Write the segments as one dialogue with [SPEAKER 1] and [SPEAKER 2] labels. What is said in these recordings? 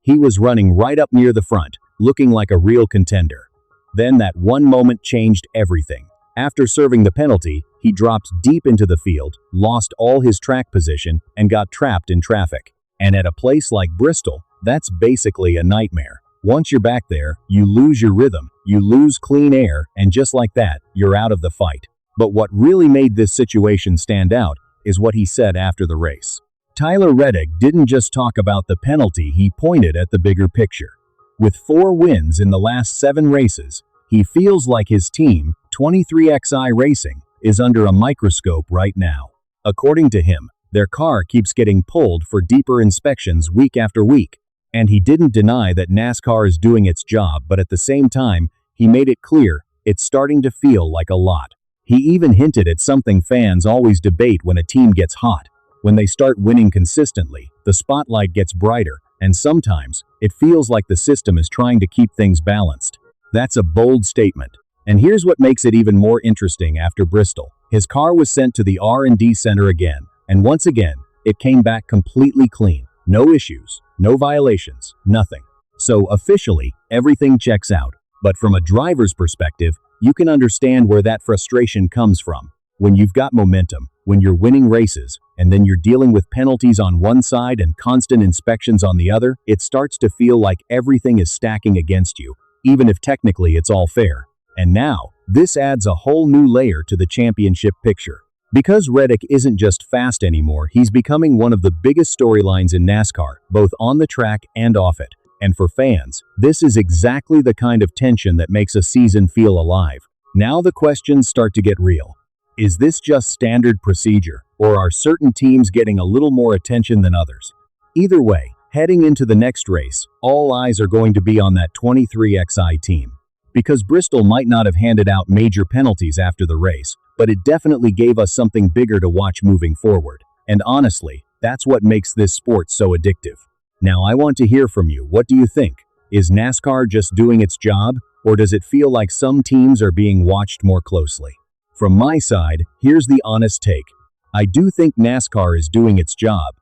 [SPEAKER 1] He was running right up near the front, looking like a real contender. Then that one moment changed everything. After serving the penalty, he dropped deep into the field, lost all his track position, and got trapped in traffic. And at a place like Bristol, that's basically a nightmare. Once you're back there, you lose your rhythm, you lose clean air, and just like that, you're out of the fight. But what really made this situation stand out is what he said after the race. Tyler Reddick didn't just talk about the penalty, he pointed at the bigger picture. With 4 wins in the last 7 races, he feels like his team, 23XI Racing, is under a microscope right now. According to him, their car keeps getting pulled for deeper inspections week after week. And he didn't deny that NASCAR is doing its job, but at the same time, he made it clear it's starting to feel like a lot. He even hinted at something fans always debate when a team gets hot. When they start winning consistently, the spotlight gets brighter, and sometimes it feels like the system is trying to keep things balanced. That's a bold statement. And here's what makes it even more interesting after Bristol. His car was sent to the R&D center again, and once again, it came back completely clean. No issues, no violations, nothing. So officially, everything checks out. But from a driver's perspective, you can understand where that frustration comes from. When you've got momentum, when you're winning races, and then you're dealing with penalties on one side and constant inspections on the other, it starts to feel like everything is stacking against you, even if technically it's all fair. And now, this adds a whole new layer to the championship picture. Because Reddick isn't just fast anymore, he's becoming one of the biggest storylines in NASCAR, both on the track and off it. And for fans, this is exactly the kind of tension that makes a season feel alive. Now the questions start to get real. Is this just standard procedure, or are certain teams getting a little more attention than others? Either way, heading into the next race, all eyes are going to be on that 23XI team. Because Bristol might not have handed out major penalties after the race, but it definitely gave us something bigger to watch moving forward. And honestly, that's what makes this sport so addictive. Now I want to hear from you. What do you think? Is NASCAR just doing its job, or does it feel like some teams are being watched more closely? From my side, here's the honest take. I do think NASCAR is doing its job,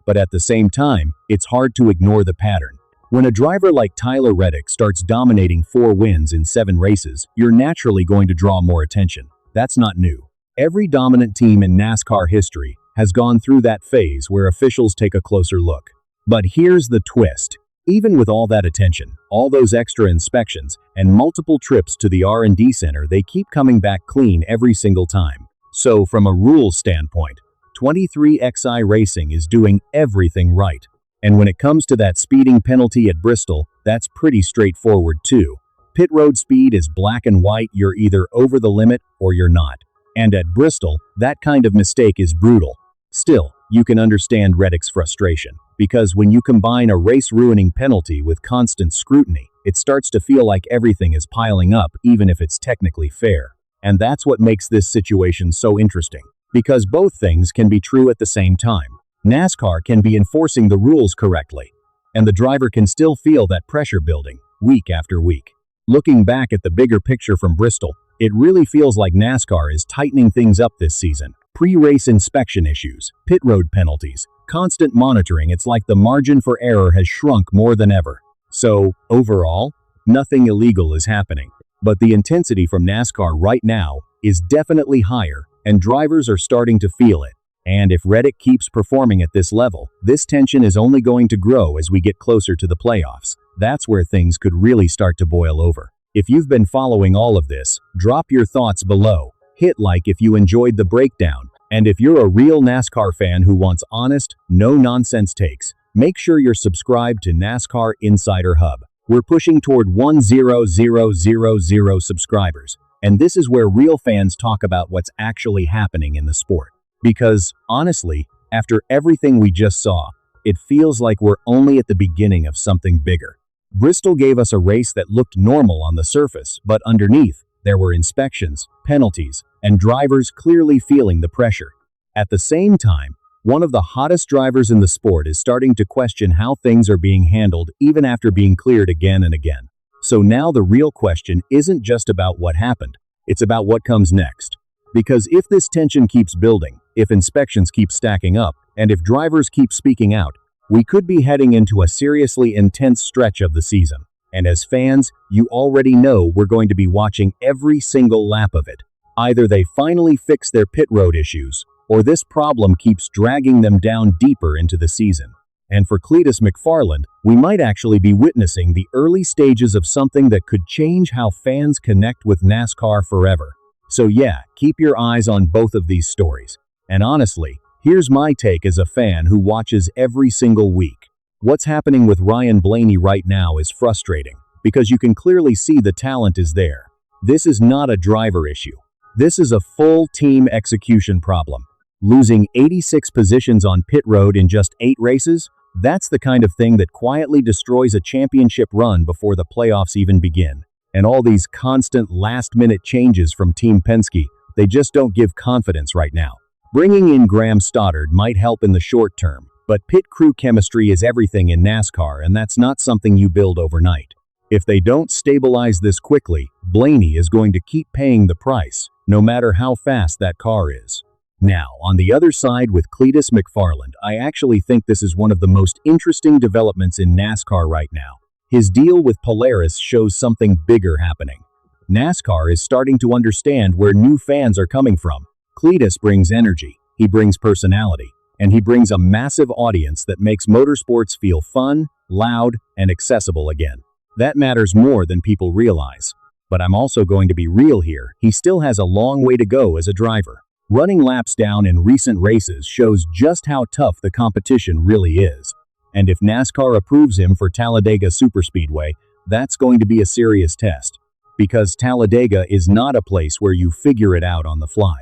[SPEAKER 1] but at the same time, it's hard to ignore the pattern. When a driver like Tyler Reddick starts dominating 4 wins in 7 races, you're naturally going to draw more attention. That's not new. Every dominant team in NASCAR history has gone through that phase where officials take a closer look. But here's the twist. Even with all that attention, all those extra inspections, and multiple trips to the R&D center, they keep coming back clean every single time. So from a rules standpoint, 23XI Racing is doing everything right. And when it comes to that speeding penalty at Bristol, that's pretty straightforward too. Pit road speed is black and white, you're either over the limit or you're not. And at Bristol, that kind of mistake is brutal. Still, you can understand Reddick's frustration, because when you combine a race-ruining penalty with constant scrutiny, it starts to feel like everything is piling up even if it's technically fair. And that's what makes this situation so interesting, because both things can be true at the same time. NASCAR can be enforcing the rules correctly, and the driver can still feel that pressure building, week after week. Looking back at the bigger picture from Bristol, it really feels like NASCAR is tightening things up this season. Pre-race inspection issues, pit road penalties, constant monitoring, it's like the margin for error has shrunk more than ever. So, overall, nothing illegal is happening. But the intensity from NASCAR right now is definitely higher, and drivers are starting to feel it. And if Reddick keeps performing at this level, this tension is only going to grow as we get closer to the playoffs. That's where things could really start to boil over. If you've been following all of this, drop your thoughts below. Hit like if you enjoyed the breakdown. And if you're a real NASCAR fan who wants honest, no-nonsense takes, make sure you're subscribed to NASCAR Insider Hub. We're pushing toward 100,000 subscribers. And this is where real fans talk about what's actually happening in the sport. Because, honestly, after everything we just saw, it feels like we're only at the beginning of something bigger. Bristol gave us a race that looked normal on the surface, but underneath, there were inspections, penalties, and drivers clearly feeling the pressure. At the same time, one of the hottest drivers in the sport is starting to question how things are being handled even after being cleared again and again. So now the real question isn't just about what happened, it's about what comes next. Because if this tension keeps building, if inspections keep stacking up, and if drivers keep speaking out, We could be heading into a seriously intense stretch of the season. And as fans, you already know we're going to be watching every single lap of it. Either they finally fix their pit road issues, or this problem keeps dragging them down deeper into the season. And for Cletus McFarland, we might actually be witnessing the early stages of something that could change how fans connect with NASCAR forever. So yeah, keep your eyes on both of these stories. And honestly, here's my take as a fan who watches every single week. What's happening with Ryan Blaney right now is frustrating, because you can clearly see the talent is there. This is not a driver issue. This is a full team execution problem. Losing 86 positions on pit road in just 8 races? That's the kind of thing that quietly destroys a championship run before the playoffs even begin. And all these constant last-minute changes from Team Penske, they just don't give confidence right now. Bringing in Graham Stoddard might help in the short term, but pit crew chemistry is everything in NASCAR, and that's not something you build overnight. If they don't stabilize this quickly, Blaney is going to keep paying the price, no matter how fast that car is. Now, on the other side with Cletus McFarland, I actually think this is one of the most interesting developments in NASCAR right now. His deal with Polaris shows something bigger happening. NASCAR is starting to understand where new fans are coming from. Cletus brings energy, he brings personality, and he brings a massive audience that makes motorsports feel fun, loud, and accessible again. That matters more than people realize. But I'm also going to be real here, he still has a long way to go as a driver. Running laps down in recent races shows just how tough the competition really is. And if NASCAR approves him for Talladega Superspeedway, that's going to be a serious test. Because Talladega is not a place where you figure it out on the fly.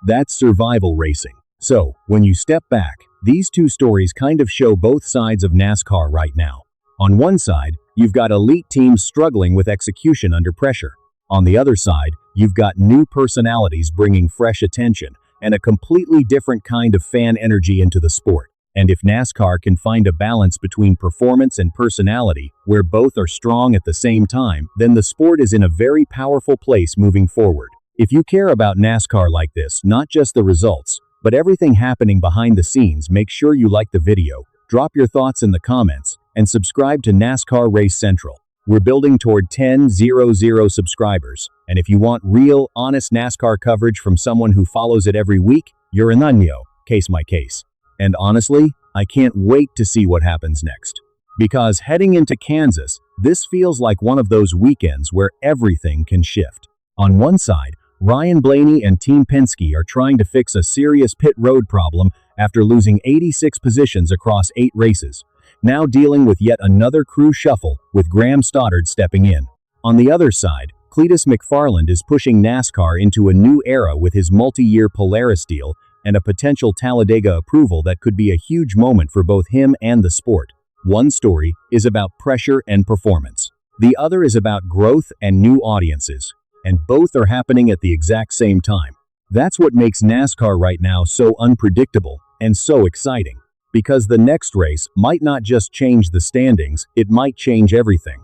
[SPEAKER 1] That's survival racing. So, when you step back, these two stories kind of show both sides of NASCAR right now. On one side, you've got elite teams struggling with execution under pressure. On the other side, you've got new personalities bringing fresh attention and a completely different kind of fan energy into the sport. And if NASCAR can find a balance between performance and personality, where both are strong at the same time, then the sport is in a very powerful place moving forward. If you care about NASCAR like this, not just the results, but everything happening behind the scenes, make sure you like the video, drop your thoughts in the comments, and subscribe to NASCAR Race Central. We're building toward 10,000 subscribers, and if you want real, honest NASCAR coverage from someone who follows it every week, you're an onion, case my case. And honestly, I can't wait to see what happens next. Because heading into Kansas, this feels like one of those weekends where everything can shift. On one side, Ryan Blaney and Team Penske are trying to fix a serious pit road problem after losing 86 positions across 8 races, now dealing with yet another crew shuffle with Graham Stoddard stepping in. On the other side, Cletus McFarland is pushing NASCAR into a new era with his multi-year Polaris deal and a potential Talladega approval that could be a huge moment for both him and the sport. One story is about pressure and performance. The other is about growth and new audiences. And both are happening at the exact same time. That's what makes NASCAR right now so unpredictable and so exciting. Because the next race might not just change the standings, it might change everything.